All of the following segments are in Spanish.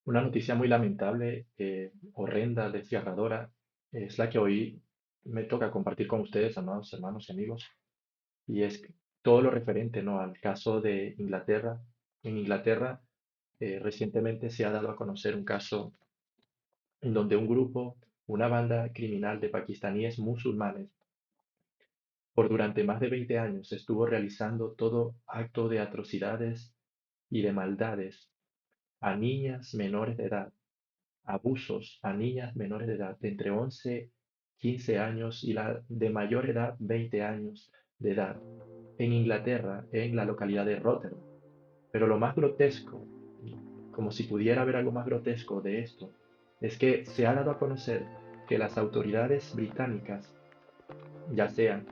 Una noticia muy lamentable, horrenda, desgarradora, es la que hoy me toca compartir con ustedes, amados hermanos y amigos, y es todo lo referente, ¿no?, al caso de Inglaterra. En Inglaterra, recientemente se ha dado a conocer un caso en donde un grupo, una banda criminal de pakistaníes musulmanes, por durante más de 20 años estuvo realizando todo acto de atrocidades y de maldades a niñas menores de edad, abusos a niñas menores de edad de entre 11, 15 años y la de mayor edad 20 años de edad en Inglaterra, en la localidad de Rotherham. Pero lo más grotesco, como si pudiera haber algo más grotesco de esto, es que se ha dado a conocer que las autoridades británicas, ya sean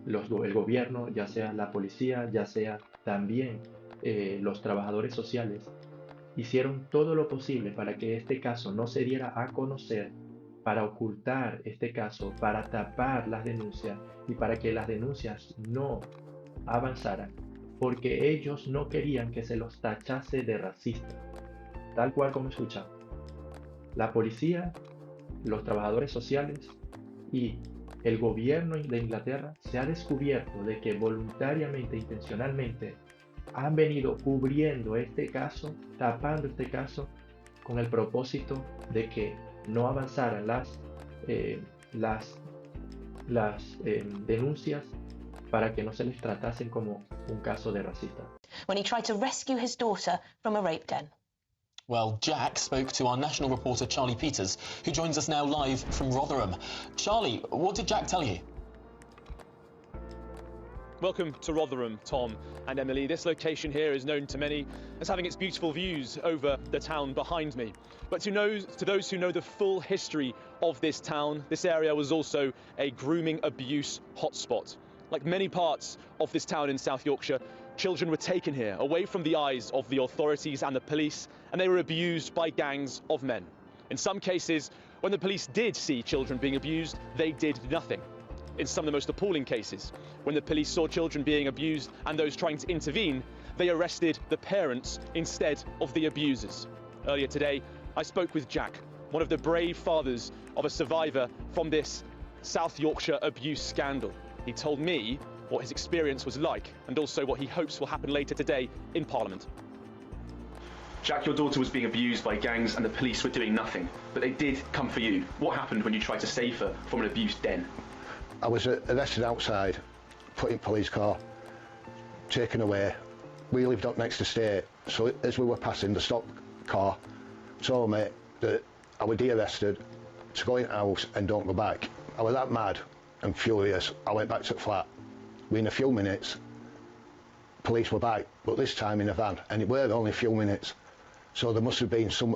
el gobierno, ya sea la policía, ya sea también los trabajadores sociales, hicieron todo lo posible para que este caso no se diera a conocer, para ocultar este caso, para tapar las denuncias y para que las denuncias no avanzaran, porque ellos no querían que se los tachase de racistas, tal cual como escuchan. La policía, los trabajadores sociales y el gobierno de Inglaterra se ha descubierto de que voluntariamente, intencionalmente, han venido cubriendo este caso, tapando este caso, con el propósito de que no avanzaran eh, las, las denuncias para que no se les tratasen como un caso de racista. When he tried to rescue his daughter from a rape den. Well, Jack spoke to our national reporter Charlie Peters, who joins us now live from Rotherham. Charlie, what did Jack tell you? Welcome to Rotherham, Tom and Emily. This location here is known to many as having its beautiful views over the town behind me. But to those who know the full history of this town, this area was also a grooming abuse hotspot. Like many parts of this town in South Yorkshire, children were taken here, away from the eyes of the authorities and the police, and they were abused by gangs of men. In some cases, when the police did see children being abused, they did nothing. In some of the most appalling cases, when the police saw children being abused and those trying to intervene, they arrested the parents instead of the abusers. Earlier today, I spoke with Jack, one of the brave fathers of a survivor from this South Yorkshire abuse scandal. He told me what his experience was like and also what he hopes will happen later today in Parliament. Jack, your daughter was being abused by gangs and the police were doing nothing, but they did come for you. What happened when you tried to save her from an abuse den? I was arrested outside, put in police car, taken away. We lived up next estate, so as we were passing, the stopped car told me that I would be arrested, to go in the house and don't go back. I was that mad and furious. I went back to the flat. Within a few minutes, police were back, but this time in a van, and it were only a few minutes. So there must have been some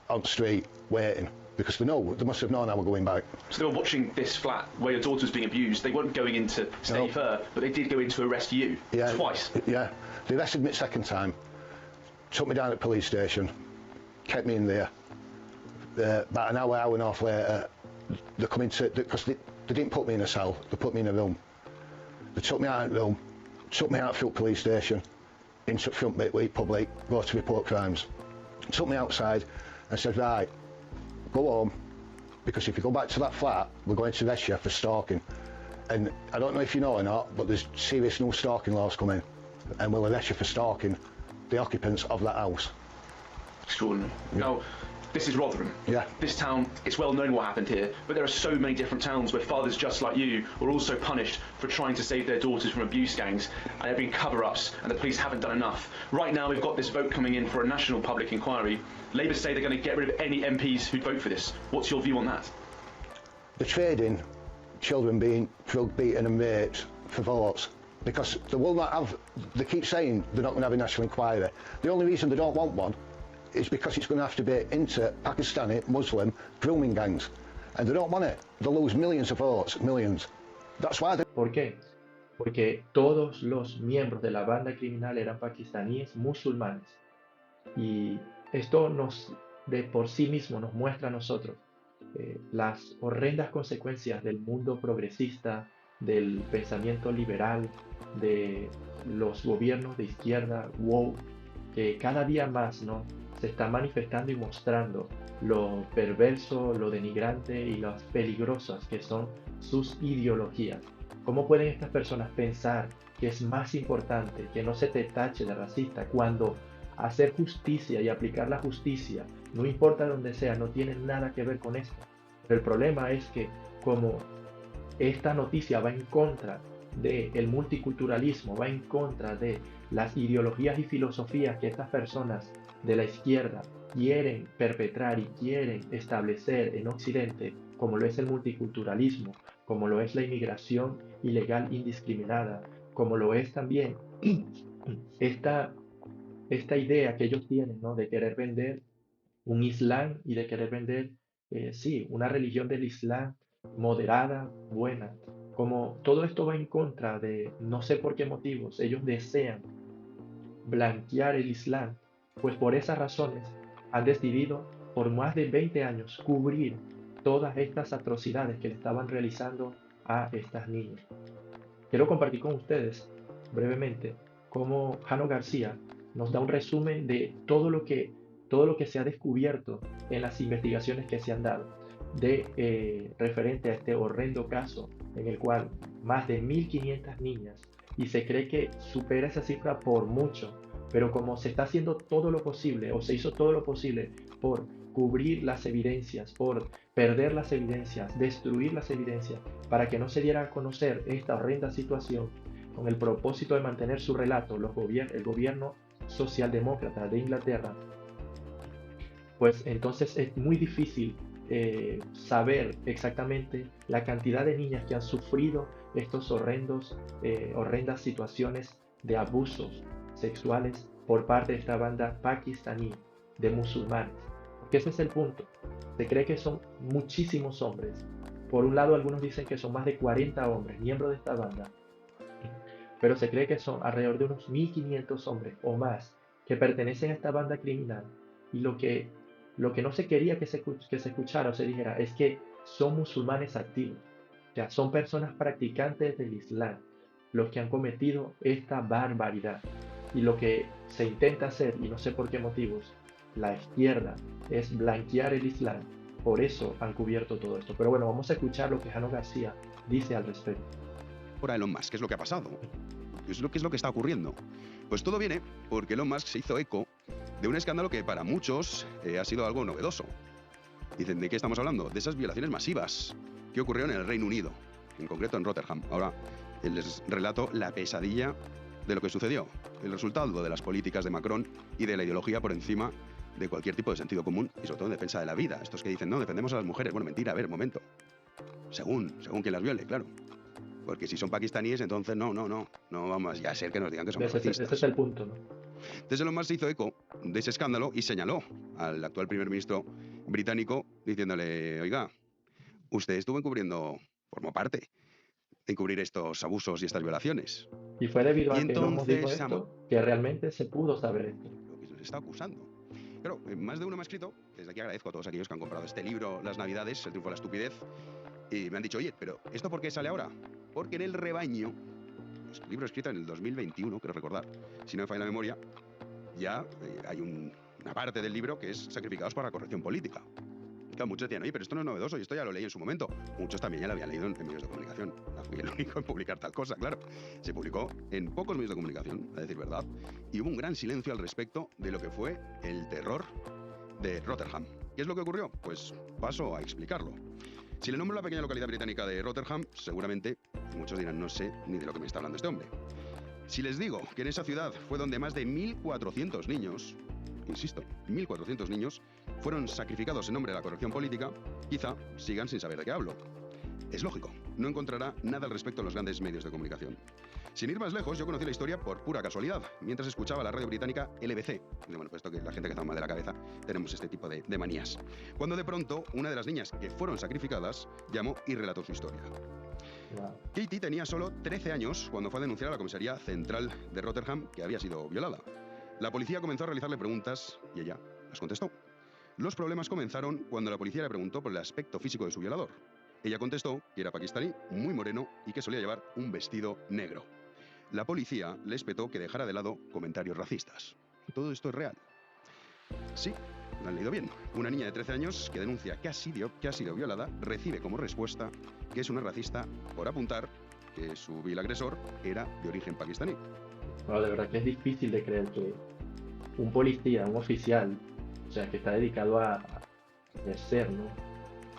on the street waiting, because they must have known I was going back. So they were watching this flat where your daughter was being abused. They weren't going in to save her, but they did go in to arrest you, twice. Yeah, they arrested me the second time, took me down to the police station, kept me in there. About an hour and a half later, they come into, because they didn't put me in a cell, they put me in a room. They took me out of the room, took me out of the police station, into the front bit with public, go to report crimes. Took me outside and said, right, go home, because if you go back to that flat, we're going to arrest you for stalking. And I don't know if you know or not, but there's serious new stalking laws coming, and we'll arrest you for stalking the occupants of that house. Extraordinary. Yeah. Now, this is Rotherham. Yeah. This town, it's well known what happened here, but there are so many different towns where fathers just like you were also punished for trying to save their daughters from abuse gangs, and there have been cover-ups, and the police haven't done enough. Right now, we've got this vote coming in for a national public inquiry. Labour say they're going to get rid of any MPs who'd vote for this. What's your view on that? The trading children being drug beaten and raped for votes, because they will not have, they keep saying they're not going to have a national inquiry. The only reason they don't want one is because it's going to have to be into Pakistani Muslim grooming gangs, and they don't want it. They'll lose millions of votes, millions. That's why they... ¿Por qué? Porque todos los miembros de la banda criminal eran pakistaníes musulmanes. Y esto de por sí mismo nos muestra a nosotros las horrendas consecuencias del mundo progresista, del pensamiento liberal, de los gobiernos de izquierda, woke, que cada día más, ¿no?, se está manifestando y mostrando lo perverso, lo denigrante y las peligrosas que son sus ideologías. ¿Cómo pueden estas personas pensar que es más importante que no se te tache de racista cuando hacer justicia y aplicar la justicia, no importa donde sea, no tiene nada que ver con esto? Pero el problema es que como esta noticia va en contra del multiculturalismo, va en contra de las ideologías y filosofías que estas personas de la izquierda quieren perpetrar y quieren establecer en Occidente, como lo es el multiculturalismo, como lo es la inmigración ilegal indiscriminada, como lo es también esta, esta idea que ellos tienen, ¿no? De querer vender un Islam y de querer vender, sí, una religión del Islam moderada, buena. Como todo esto va en contra de, no sé por qué motivos, ellos desean blanquear el Islam, pues por esas razones han decidido por más de 20 años cubrir todas estas atrocidades que le estaban realizando a estas niñas. Quiero compartir con ustedes brevemente cómo Jano García nos da un resumen de todo lo que se ha descubierto en las investigaciones que se han dado referente a este horrendo caso en el cual más de 1.500 niñas, y se cree que supera esa cifra por mucho, pero como se está haciendo todo lo posible o se hizo todo lo posible por cubrir las evidencias, por perder las evidencias, destruir las evidencias, para que no se diera a conocer esta horrenda situación, con el propósito de mantener su relato, el gobierno socialdemócrata de Inglaterra, pues entonces es muy difícil saber exactamente la cantidad de niñas que han sufrido estos horrendas situaciones de abusos sexuales por parte de esta banda pakistaní de musulmanes. Porque ese es el punto. Se cree que son muchísimos hombres. Por un lado, algunos dicen que son más de 40 hombres, miembros de esta banda. Pero se cree que son alrededor de unos 1.500 hombres o más que pertenecen a esta banda criminal. Y lo que no se quería que se escuchara o se dijera es que son musulmanes activos. O sea, son personas practicantes del Islam los que han cometido esta barbaridad. Y lo que se intenta hacer, y no sé por qué motivos, la izquierda es blanquear el Islam. Por eso han cubierto todo esto. Pero bueno, vamos a escuchar lo que Jano García dice al respecto. Ahora Elon Musk, ¿qué es lo que ha pasado? ¿Qué es lo que está ocurriendo? Pues todo viene porque Elon Musk se hizo eco de un escándalo que para muchos ha sido algo novedoso. Dicen, ¿de qué estamos hablando? De esas violaciones masivas que ocurrieron en el Reino Unido, en concreto en Rotterdam. Ahora les relato la pesadilla de lo que sucedió, el resultado de las políticas de Macron y de la ideología por encima de cualquier tipo de sentido común y sobre todo en defensa de la vida. Estos que dicen, no, defendemos a las mujeres. Bueno, mentira, a ver, momento. Según quien las viole, claro. Porque si son pakistaníes, entonces no vamos ya a ser que nos digan que son racistas. Ese es el punto, ¿no? Entonces Elon Musk se hizo eco de ese escándalo y señaló al actual primer ministro británico diciéndole, oiga, usted estuvo formó parte de encubrir estos abusos y estas violaciones. Y fue debido a Y que Elon Musk dijo entonces, esto que realmente se pudo saber esto. Lo que se les está acusando. Claro, más de uno me ha escrito, desde aquí agradezco a todos aquellos que han comprado este libro, Las Navidades, El triunfo de la estupidez, y me han dicho, oye, pero ¿esto por qué sale ahora? Porque en El rebaño, el libro escrito en el 2021, quiero recordar, si no me falla la memoria, ya hay una parte del libro que es Sacrificados para la corrección política. Y claro, muchos decían, oye, pero esto no es novedoso y esto ya lo leí en su momento. Muchos también ya lo habían leído en medios de comunicación. No fui el único en publicar tal cosa, claro. Se publicó en pocos medios de comunicación, a decir verdad, y hubo un gran silencio al respecto de lo que fue el terror de Rotterdam. ¿Qué es lo que ocurrió? Pues paso a explicarlo. Si le nombro la pequeña localidad británica de Rotterdam, seguramente muchos dirán, no sé ni de lo que me está hablando este hombre. Si les digo que en esa ciudad fue donde más de 1.400 niños, insisto, 1.400 niños, fueron sacrificados en nombre de la corrección política, quizá sigan sin saber de qué hablo. Es lógico, no encontrará nada al respecto en los grandes medios de comunicación. Sin ir más lejos, yo conocí la historia por pura casualidad, mientras escuchaba la radio británica LBC. Bueno, puesto que la gente que está mal de la cabeza tenemos este tipo de manías. Cuando de pronto, una de las niñas que fueron sacrificadas llamó y relató su historia. Wow. Katie tenía solo 13 años cuando fue a denunciar a la comisaría central de Rotterdam que había sido violada. La policía comenzó a realizarle preguntas y ella las contestó. Los problemas comenzaron cuando la policía le preguntó por el aspecto físico de su violador. Ella contestó que era pakistaní, muy moreno y que solía llevar un vestido negro. La policía le espetó que dejara de lado comentarios racistas. Todo esto es real. Sí, lo han leído bien. Una niña de 13 años que denuncia que ha sido violada recibe como respuesta que es una racista por apuntar que su vil agresor era de origen pakistaní. Bueno, de verdad que es difícil de creer que un policía, un oficial, o sea, que está dedicado a ejercer, ¿no?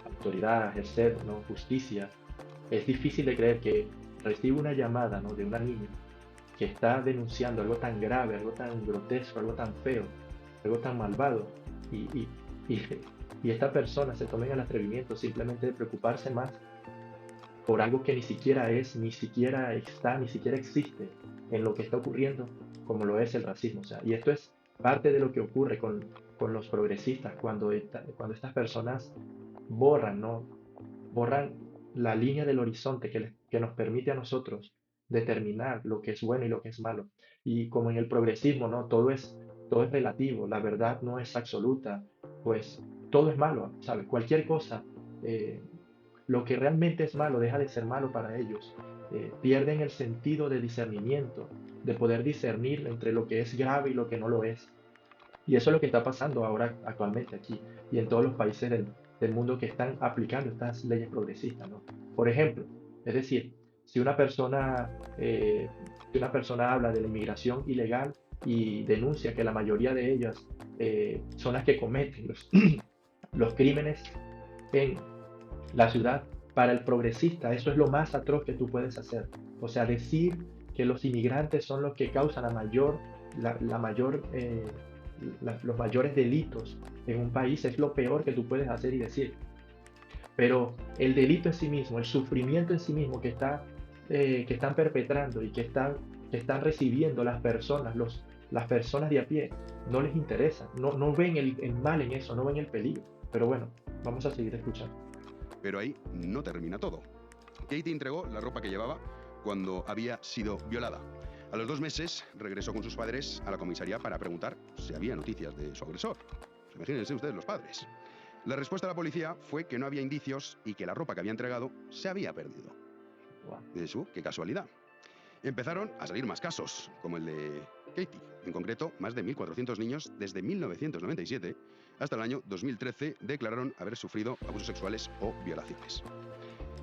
Autoridad, a ejercer, ¿no? Justicia, es difícil de creer que recibe una llamada, ¿no? De una niña que está denunciando algo tan grave, algo tan grotesco, algo tan feo, algo tan malvado, y, y, y, y esta persona se tome el atrevimiento simplemente de preocuparse más por algo que ni siquiera es, ni siquiera está, ni siquiera existe en lo que está ocurriendo, como lo es el racismo. O sea, y esto es parte de lo que ocurre con los progresistas cuando estas personas borran, ¿no? Borran la línea del horizonte que nos permite a nosotros determinar lo que es bueno y lo que es malo. Y como en el progresismo, ¿no? Todo es relativo, la verdad no es absoluta, pues todo es malo, ¿sabes? Cualquier cosa, eh, lo que realmente es malo deja de ser malo para ellos. Pierden el sentido de discernimiento, de poder discernir entre lo que es grave y lo que no lo es. Y eso es lo que está pasando ahora actualmente aquí y en todos los países del mundo que están aplicando estas leyes progresistas, ¿no? Por ejemplo, es decir, si una persona, eh, si una persona habla de la inmigración ilegal y denuncia que la mayoría de ellas son las que cometen los crímenes en la ciudad, para el progresista eso es lo más atroz que tú puedes hacer. O sea, decir que los inmigrantes son los que causan la mayor los mayores delitos en un país es lo peor que tú puedes hacer y decir. Pero el delito en sí mismo, el sufrimiento en sí mismo que están perpetrando y que están recibiendo las personas de a pie, no les interesa, no ven el mal en eso, no ven el peligro. Pero bueno, vamos a seguir escuchando. Pero ahí no termina todo. Katie entregó la ropa que llevaba cuando había sido violada. A los 2 meses regresó con sus padres a la comisaría para preguntar si había noticias de su agresor. Imagínense ustedes los padres. La respuesta de la policía fue que no había indicios y que la ropa que había entregado se había perdido. Wow. ¡Qué casualidad! Empezaron a salir más casos, como el de Katie. En concreto, más de 1.400 niños desde 1997 hasta el año 2013 declararon haber sufrido abusos sexuales o violaciones.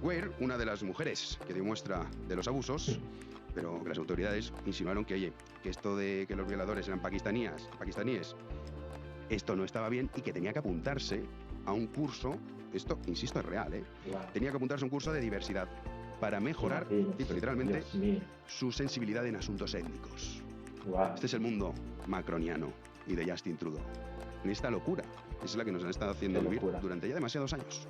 Weir, una de las mujeres que dio muestra de los abusos, pero que las autoridades insinuaron que esto de que los violadores eran pakistaníes, esto no estaba bien y que tenía que apuntarse a un curso, esto, insisto, es real, Wow. tenía que apuntarse a un curso de diversidad para mejorar, cito literalmente, Dios mío. su sensibilidad en asuntos étnicos. Wow. Este es el mundo macroniano y de Justin Trudeau. En esta locura es la que nos han estado haciendo Qué vivir locura. durante ya demasiados años.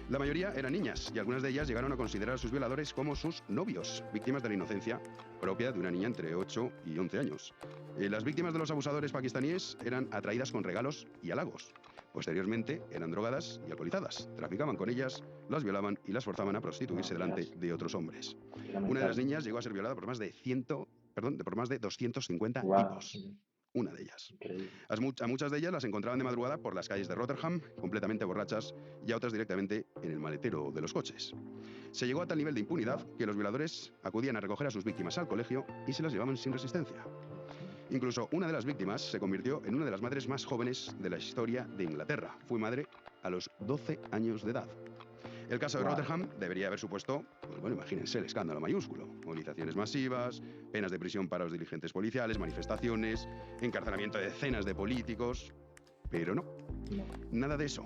La mayoría eran niñas y algunas de ellas llegaron a considerar a sus violadores como sus novios, víctimas de la inocencia propia de una niña entre 8 y 11 años. Las víctimas de los abusadores pakistaníes eran atraídas con regalos y halagos. Posteriormente eran drogadas y alcoholizadas. Traficaban con ellas, las violaban y las forzaban a prostituirse delante de otros hombres. Una de las niñas llegó a ser violada por más de 250 Wow. tipos. Una de ellas. Increíble. A muchas de ellas las encontraban de madrugada por las calles de Rotherham, completamente borrachas, y a otras directamente en el maletero de los coches. Se llegó a tal nivel de impunidad que los violadores acudían a recoger a sus víctimas al colegio y se las llevaban sin resistencia. Incluso una de las víctimas se convirtió en una de las madres más jóvenes de la historia de Inglaterra. Fue madre a los 12 años de edad. El caso de Wow. Rotherham debería haber supuesto, pues bueno, imagínense el escándalo mayúsculo. Movilizaciones masivas, penas de prisión para los dirigentes policiales, manifestaciones, encarcelamiento de decenas de políticos. Pero no, No. nada de eso.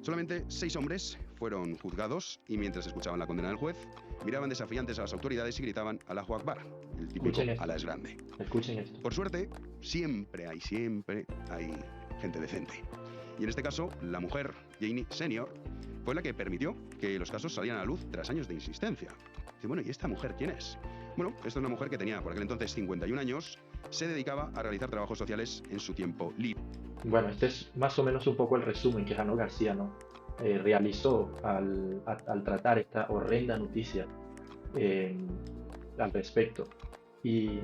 Solamente 6 hombres fueron juzgados y mientras escuchaban la condena del juez, miraban desafiantes a las autoridades y gritaban Allahu Akbar, el típico Escuchen esto. Alá es grande. Escuchen esto. Por suerte, siempre hay gente decente. Y en este caso, la mujer, Janie Senior, fue la que permitió que los casos salieran a la luz tras años de insistencia. Dice, bueno, ¿y esta mujer quién es? Bueno, esta es una mujer que tenía por aquel entonces 51 años, se dedicaba a realizar trabajos sociales en su tiempo libre. Bueno, este es más o menos un poco el resumen que Jano García, ¿no? Realizó al tratar esta horrenda noticia al respecto. Y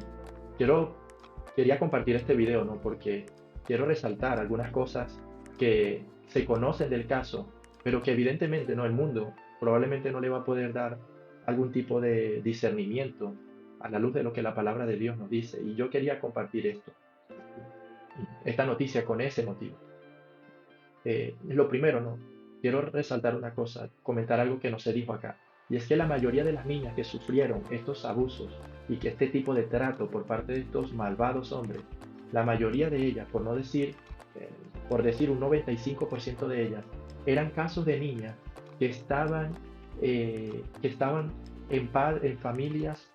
quería compartir este video, ¿no? Porque quiero resaltar algunas cosas que se conocen del caso, pero que evidentemente no el mundo probablemente no le va a poder dar algún tipo de discernimiento a la luz de lo que la palabra de Dios nos dice. Y yo quería compartir esto. esta noticia con ese motivo. Lo primero, ¿no? Quiero resaltar una cosa, comentar algo que no se dijo acá. Y es que la mayoría de las niñas que sufrieron estos abusos y que este tipo de trato por parte de estos malvados hombres, la mayoría de ellas, por decir un 95% de ellas, eran casos de niñas que estaban en familias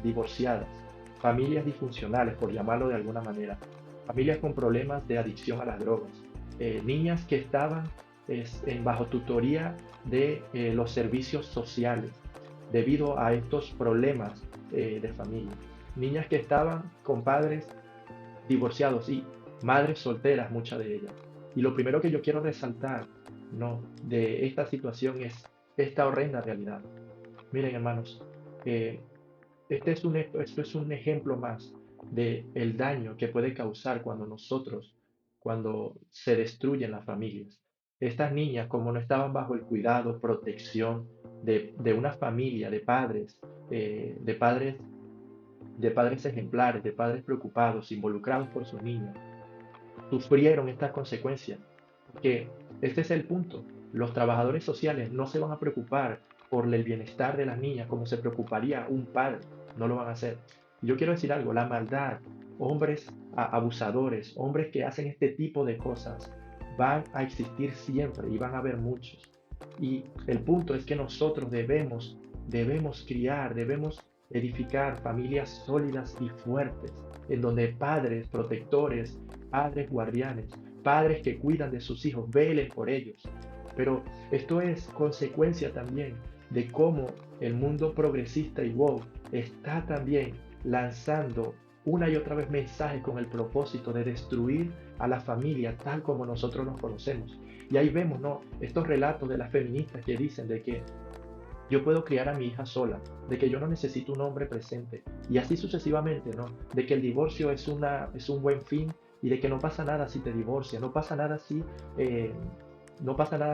divorciadas, familias disfuncionales, por llamarlo de alguna manera, familias con problemas de adicción a las drogas, niñas que estaban bajo tutoría de los servicios sociales debido a estos problemas de familia, niñas que estaban con padres divorciados y madres solteras, muchas de ellas. Y lo primero que yo quiero resaltar, ¿no?, de esta situación es esta horrenda realidad. Miren, hermanos, esto es un ejemplo más del daño que puede causar cuando se destruyen las familias. Estas niñas, como no estaban bajo el cuidado, protección de una familia, de padres ejemplares, de padres preocupados, involucrados por sus niños, sufrieron estas consecuencias. Que este es el punto. Los trabajadores sociales no se van a preocupar por el bienestar de las niñas como se preocuparía un padre. No lo van a hacer. Yo quiero decir algo, la maldad, hombres abusadores, hombres que hacen este tipo de cosas, van a existir siempre y van a haber muchos. Y el punto es que nosotros debemos criar, debemos edificar familias sólidas y fuertes, en donde padres protectores, padres guardianes, padres que cuidan de sus hijos, velen por ellos. Pero esto es consecuencia también de cómo el mundo progresista y woke está también lanzando una y otra vez mensajes con el propósito de destruir a la familia tal como nosotros nos conocemos. Y ahí vemos, ¿no?, estos relatos de las feministas que dicen de que yo puedo criar a mi hija sola, de que yo no necesito un hombre presente, y así sucesivamente, ¿no?, de que el divorcio es un buen fin y de que no pasa nada si te divorcias, no pasa nada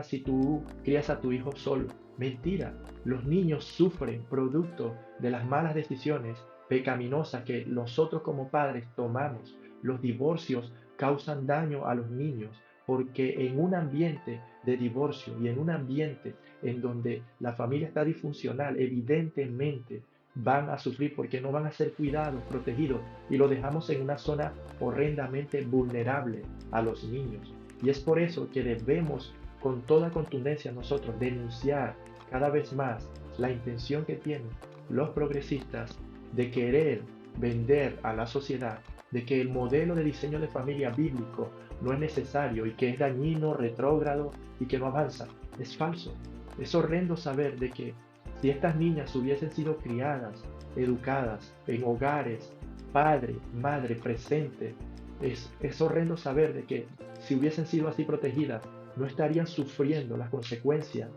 si tú crías a tu hijo solo. Mentira, los niños sufren producto de las malas decisiones pecaminosas que nosotros como padres tomamos. Los divorcios causan daño a los niños porque en un ambiente de divorcio y en un ambiente en donde la familia está disfuncional, evidentemente van a sufrir porque no van a ser cuidados, protegidos, y lo dejamos en una zona horrendamente vulnerable a los niños. Y es por eso que debemos con toda contundencia nosotros denunciar cada vez más la intención que tienen los progresistas de querer vender a la sociedad de que el modelo de diseño de familia bíblico no es necesario y que es dañino, retrógrado y que no avanza. Es falso. Es horrendo saber de que si estas niñas hubiesen sido criadas, educadas en hogares, padre, madre presente, es horrendo saber de que si hubiesen sido así protegidas, no estarían sufriendo las consecuencias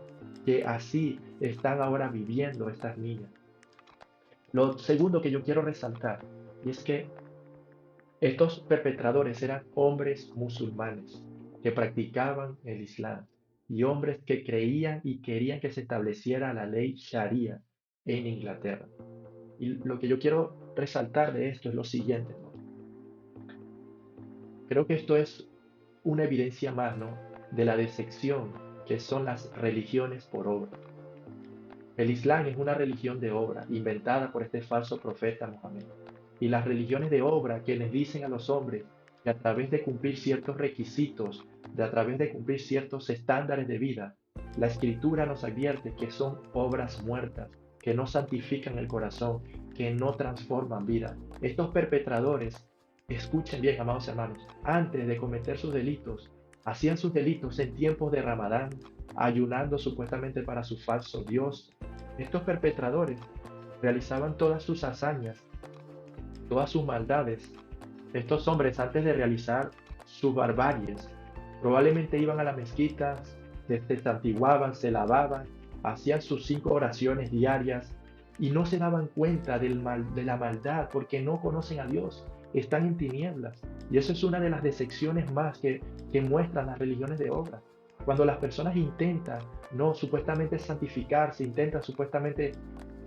que así están ahora viviendo estas niñas. Lo segundo que yo quiero resaltar es que estos perpetradores eran hombres musulmanes que practicaban el Islam y hombres que creían y querían que se estableciera la ley Sharia en Inglaterra. Y lo que yo quiero resaltar de esto es lo siguiente, ¿no? Creo que esto es una evidencia más, ¿no?, de la decepción que son las religiones por obra. El Islam es una religión de obra inventada por este falso profeta Mohammed. Y las religiones de obra que les dicen a los hombres que a través de cumplir ciertos requisitos, a través de cumplir ciertos estándares de vida, la Escritura nos advierte que son obras muertas, que no santifican el corazón, que no transforman vida. Estos perpetradores, escuchen bien, amados hermanos, antes de cometer sus delitos, hacían sus delitos en tiempos de Ramadán, ayunando supuestamente para su falso Dios. Estos perpetradores realizaban todas sus hazañas, todas sus maldades. Estos hombres, antes de realizar sus barbaries, probablemente iban a la mezquita, se santiguaban, se lavaban, hacían sus 5 oraciones diarias y no se daban cuenta de la maldad porque no conocen a Dios, están en tinieblas. Y eso es una de las decepciones más que muestran las religiones de obra. Cuando las personas intentan, no, supuestamente santificarse, intentan supuestamente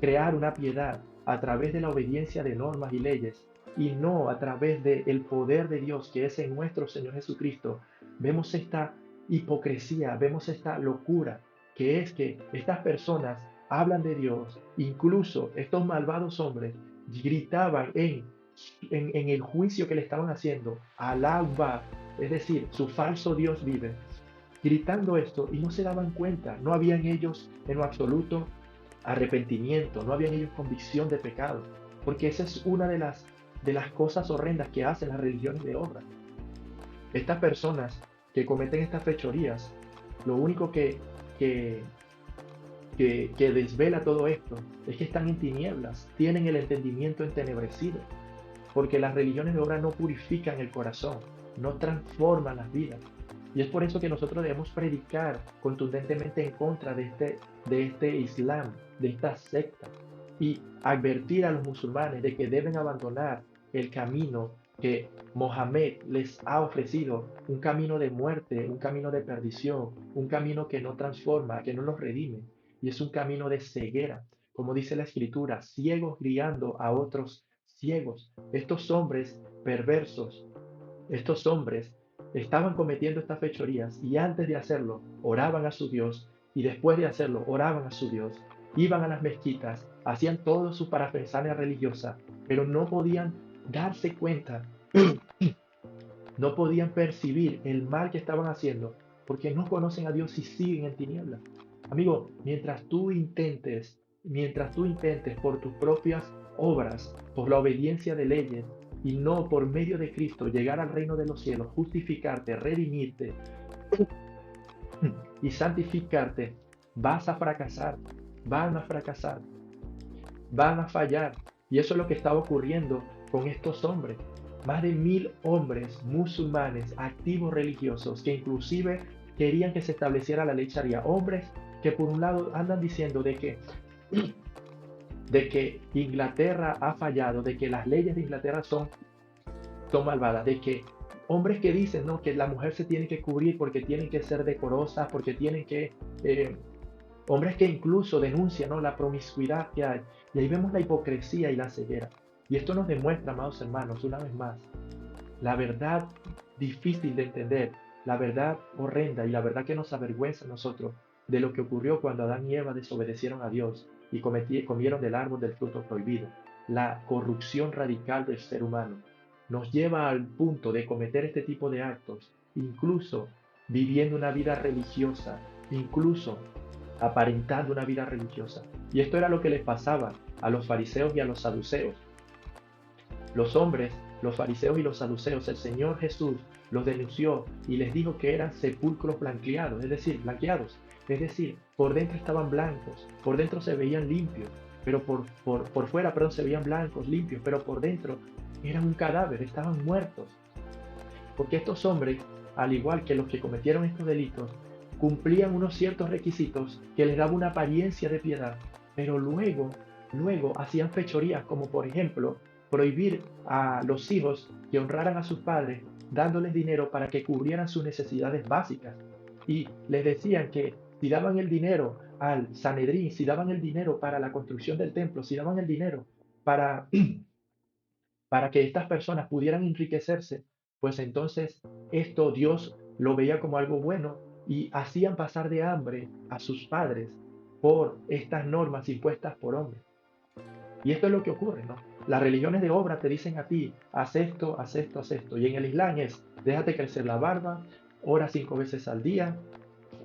crear una piedad a través de la obediencia de normas y leyes, y no a través del poder de Dios que es en nuestro Señor Jesucristo, vemos esta hipocresía, vemos esta locura, que es que estas personas hablan de Dios, incluso estos malvados hombres gritaban en el juicio que le estaban haciendo, Alá Akbar, es decir, su falso Dios vive, gritando esto y no se daban cuenta, no habían ellos en lo absoluto arrepentimiento, no habían ellos convicción de pecado, porque esa es una de las cosas horrendas que hacen las religiones de obra. Estas personas que cometen estas fechorías, lo único que desvela todo esto es que están en tinieblas, tienen el entendimiento entenebrecido, porque las religiones de obra no purifican el corazón, no transforman las vidas. Y es por eso que nosotros debemos predicar contundentemente en contra de este Islam, de esta secta, y advertir a los musulmanes de que deben abandonar el camino que Mohammed les ha ofrecido, un camino de muerte, un camino de perdición, un camino que no transforma, que no los redime, y es un camino de ceguera, como dice la Escritura, ciegos guiando a otros ciegos. Estos hombres perversos, estos hombres estaban cometiendo estas fechorías y antes de hacerlo oraban a su Dios y después de hacerlo oraban a su Dios, iban a las mezquitas, hacían toda su parafernalia religiosa, pero no podían darse cuenta, no podían percibir el mal que estaban haciendo porque no conocen a Dios y siguen en tinieblas. Amigo, mientras tú intentes por tus propias obras, por la obediencia de leyes, y no por medio de Cristo llegar al reino de los cielos, justificarte, redimirte y santificarte, vas a fracasar, van a fracasar, van a fallar. Y eso es lo que estaba ocurriendo con estos hombres. Más de 1000 hombres musulmanes, activos religiosos, que inclusive querían que se estableciera la ley Sharia. Hombres que por un lado andan diciendo de que Inglaterra ha fallado, de que las leyes de Inglaterra son malvadas, de que hombres que dicen, ¿no?, que la mujer se tiene que cubrir porque tienen que ser decorosas, porque tienen que... hombres que incluso denuncian, ¿no?, la promiscuidad que hay. Y ahí vemos la hipocresía y la ceguera. Y esto nos demuestra, amados hermanos, una vez más, la verdad difícil de entender, la verdad horrenda y la verdad que nos avergüenza a nosotros de lo que ocurrió cuando Adán y Eva desobedecieron a Dios y comieron del árbol del fruto prohibido. La corrupción radical del ser humano nos lleva al punto de cometer este tipo de actos, incluso viviendo una vida religiosa, incluso aparentando una vida religiosa. Y esto era lo que les pasaba a los fariseos y a los saduceos. Los hombres, los fariseos y los saduceos, el Señor Jesús los denunció y les dijo que eran sepulcros blanqueados, es decir, por dentro estaban blancos, por dentro se veían limpios, pero por fuera, se veían blancos, limpios, pero por dentro eran un cadáver, estaban muertos. Porque estos hombres, al igual que los que cometieron estos delitos, cumplían unos ciertos requisitos que les daban una apariencia de piedad, pero luego hacían fechorías, como por ejemplo, prohibir a los hijos que honraran a sus padres, dándoles dinero para que cubrieran sus necesidades básicas. Y les decían que si daban el dinero al Sanedrín, si daban el dinero para la construcción del templo, si daban el dinero para que estas personas pudieran enriquecerse, pues entonces esto Dios lo veía como algo bueno y hacían pasar de hambre a sus padres por estas normas impuestas por hombres. Y esto es lo que ocurre, ¿no? Las religiones de obra te dicen a ti, haz esto, haz esto, haz esto. Y en el Islam es, déjate crecer la barba, ora 5 veces al día,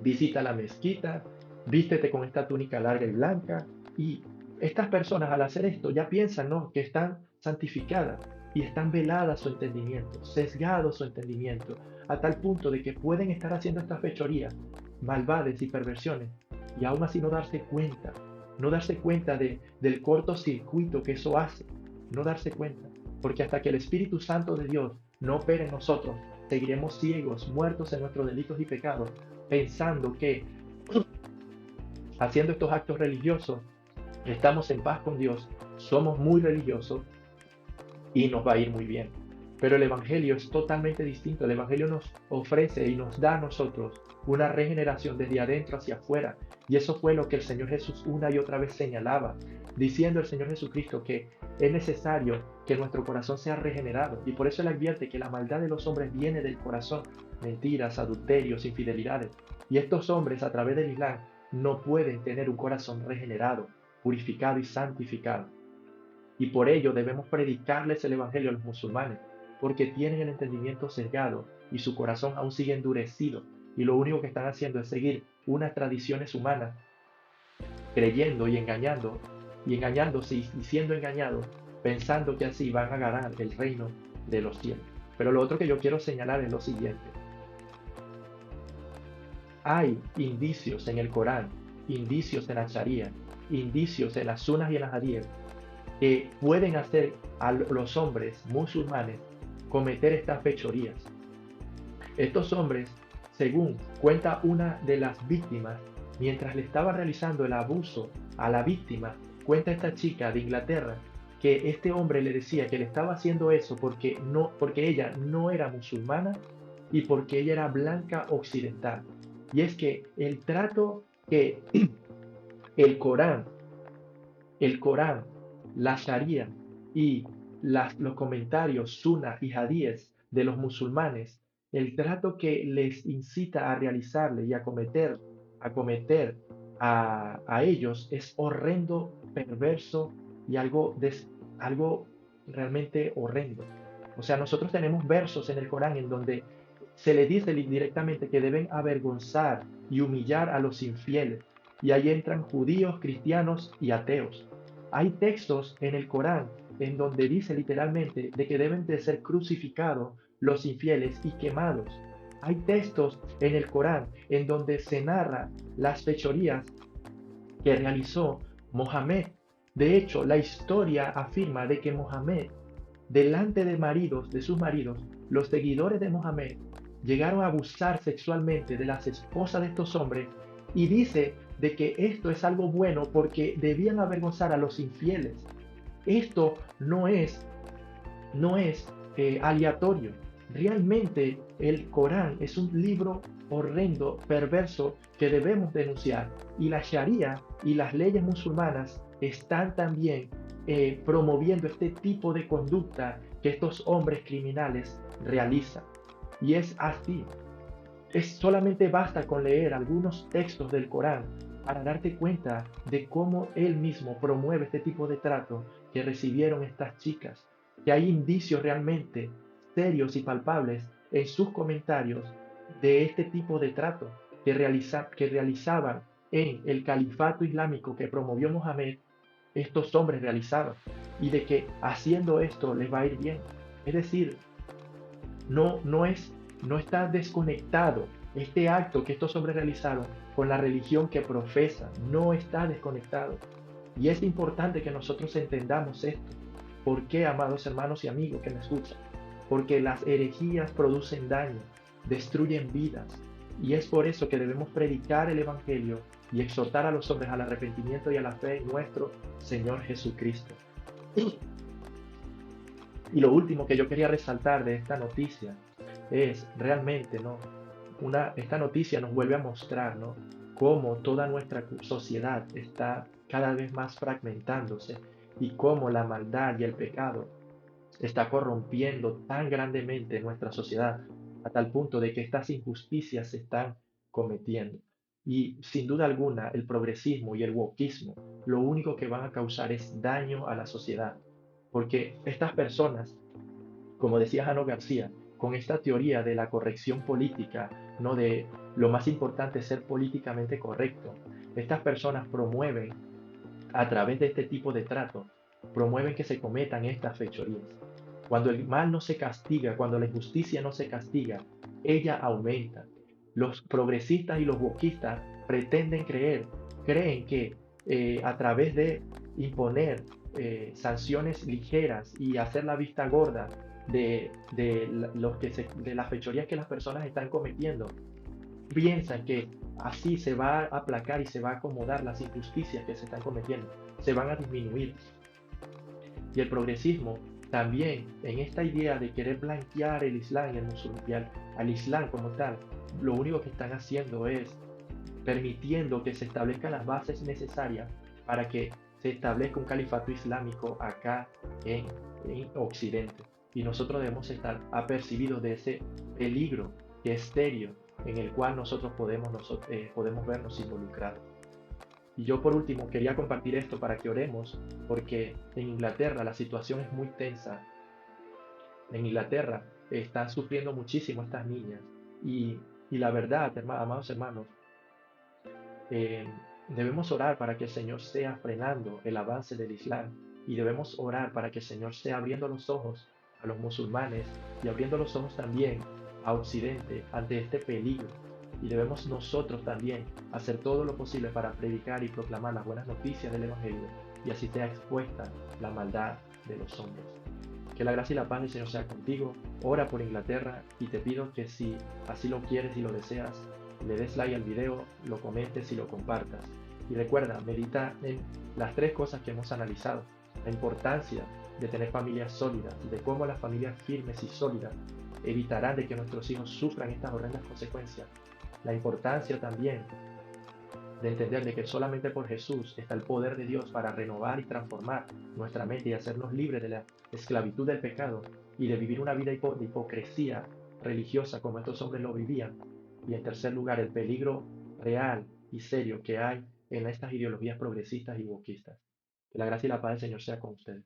visita la mezquita, vístete con esta túnica larga y blanca. Y estas personas al hacer esto ya piensan, ¿no?, que están santificadas y están veladas su entendimiento, sesgado su entendimiento, a tal punto de que pueden estar haciendo estas fechorías, maldades y perversiones, y aún así no darse cuenta del cortocircuito que eso hace, no darse cuenta, porque hasta que el Espíritu Santo de Dios no opere en nosotros, seguiremos ciegos, muertos en nuestros delitos y pecados, pensando que haciendo estos actos religiosos estamos en paz con Dios, somos muy religiosos y nos va a ir muy bien. Pero el Evangelio es totalmente distinto. El Evangelio nos ofrece y nos da a nosotros una regeneración desde adentro hacia afuera. Y eso fue lo que el Señor Jesús una y otra vez señalaba, diciendo el Señor Jesucristo que es necesario que nuestro corazón sea regenerado. Y por eso Él advierte que la maldad de los hombres viene del corazón. Mentiras, adulterios, infidelidades. Y estos hombres a través del Islam no pueden tener un corazón regenerado, purificado y santificado. Y por ello debemos predicarles el Evangelio a los musulmanes, porque tienen el entendimiento sesgado y su corazón aún sigue endurecido. Y lo único que están haciendo es seguir unas tradiciones humanas, creyendo y engañándose y siendo engañados, pensando que así van a ganar el reino de los cielos. Pero lo otro que yo quiero señalar es lo siguiente. Hay indicios en el Corán, indicios en la Sharia, indicios en las sunas y en las hadith que pueden hacer a los hombres musulmanes cometer estas fechorías. Estos hombres, según cuenta una de las víctimas, mientras le estaba realizando el abuso a la víctima, cuenta esta chica de Inglaterra que este hombre le decía que le estaba haciendo eso porque ella no era musulmana y porque ella era blanca occidental. Y es que el trato que el Corán, la Sharia y los comentarios Sunna y Hadíes de los musulmanes, el trato que les incita a realizarle y a cometer a ellos es horrendo, perverso y algo realmente horrendo. O sea, nosotros tenemos versos en el Corán en donde se le dice directamente que deben avergonzar y humillar a los infieles. Y ahí entran judíos, cristianos y ateos. Hay textos en el Corán en donde dice literalmente de que deben de ser crucificados los infieles y quemados. Hay textos en el Corán en donde se narra las fechorías que realizó Mohammed. De hecho, la historia afirma de que Mohammed, delante de sus maridos, los seguidores de Mohammed llegaron a abusar sexualmente de las esposas de estos hombres, y dice de que esto es algo bueno porque debían avergonzar a los infieles. Esto no es aleatorio. Realmente el Corán es un libro horrendo, perverso, que debemos denunciar. Y la Sharia y las leyes musulmanas están también promoviendo este tipo de conducta que estos hombres criminales realizan. Y es así. Solamente basta con leer algunos textos del Corán para darte cuenta de cómo él mismo promueve este tipo de trato que recibieron estas chicas. Que hay indicios realmente serios y palpables en sus comentarios de este tipo de trato que realizaban en el califato islámico que promovió Mohammed. Estos hombres realizaban, y de que haciendo esto les va a ir bien. Es decir, no está desconectado este acto que estos hombres realizaron con la religión que profesan. No está desconectado. Y es importante que nosotros entendamos esto. ¿Por qué, amados hermanos y amigos que me escuchan? Porque las herejías producen daño, destruyen vidas. Y es por eso que debemos predicar el Evangelio y exhortar a los hombres al arrepentimiento y a la fe en nuestro Señor Jesucristo. Y lo último que yo quería resaltar de esta noticia es realmente, esta noticia nos vuelve a mostrar, cómo toda nuestra sociedad está cada vez más fragmentándose y cómo la maldad y el pecado está corrompiendo tan grandemente nuestra sociedad a tal punto de que estas injusticias se están cometiendo. Y sin duda alguna, el progresismo y el wokismo lo único que van a causar es daño a la sociedad. Porque estas personas, como decía Jano García, con esta teoría de la corrección política, de lo más importante es ser políticamente correcto, estas personas promueven, a través de este tipo de trato, promueven que se cometan estas fechorías. Cuando el mal no se castiga, cuando la injusticia no se castiga, ella aumenta. Los progresistas y los wokistas creen que a través de imponer sanciones ligeras y hacer la vista gorda de las fechorías que las personas están cometiendo, piensan que así se va a aplacar y se va a acomodar las injusticias que se están cometiendo, se van a disminuir. Y el progresismo también, en esta idea de querer blanquear el Islam y al Islam como tal, lo único que están haciendo es permitiendo que se establezcan las bases necesarias para que se establezca un califato islámico acá en en Occidente. Y nosotros debemos estar apercibidos de ese peligro que es serio en el cual nosotros podemos vernos involucrados. Y yo por último quería compartir esto para que oremos, porque en Inglaterra la situación es muy tensa. En Inglaterra están sufriendo muchísimo estas niñas. Y la verdad, amados hermanos, eh, debemos orar para que el Señor sea frenando el avance del Islam. Y debemos orar para que el Señor sea abriendo los ojos a los musulmanes y abriendo los ojos también a Occidente ante este peligro. Y debemos nosotros también hacer todo lo posible para predicar y proclamar las buenas noticias del Evangelio y así sea expuesta la maldad de los hombres. Que la gracia y la paz del Señor sea contigo. Ora por Inglaterra y te pido que si así lo quieres y lo deseas, le des like al video, lo comentes y lo compartas. Y recuerda, medita en las 3 cosas que hemos analizado. La importancia de tener familias sólidas, de cómo las familias firmes y sólidas evitarán de que nuestros hijos sufran estas horrendas consecuencias. La importancia también de entender de que solamente por Jesús está el poder de Dios para renovar y transformar nuestra mente y hacernos libres de la esclavitud del pecado y de vivir una vida de hipocresía religiosa como estos hombres lo vivían. Y en tercer lugar, el peligro real y serio que hay en estas ideologías progresistas y wokistas. Que la gracia y la paz del Señor sea con ustedes.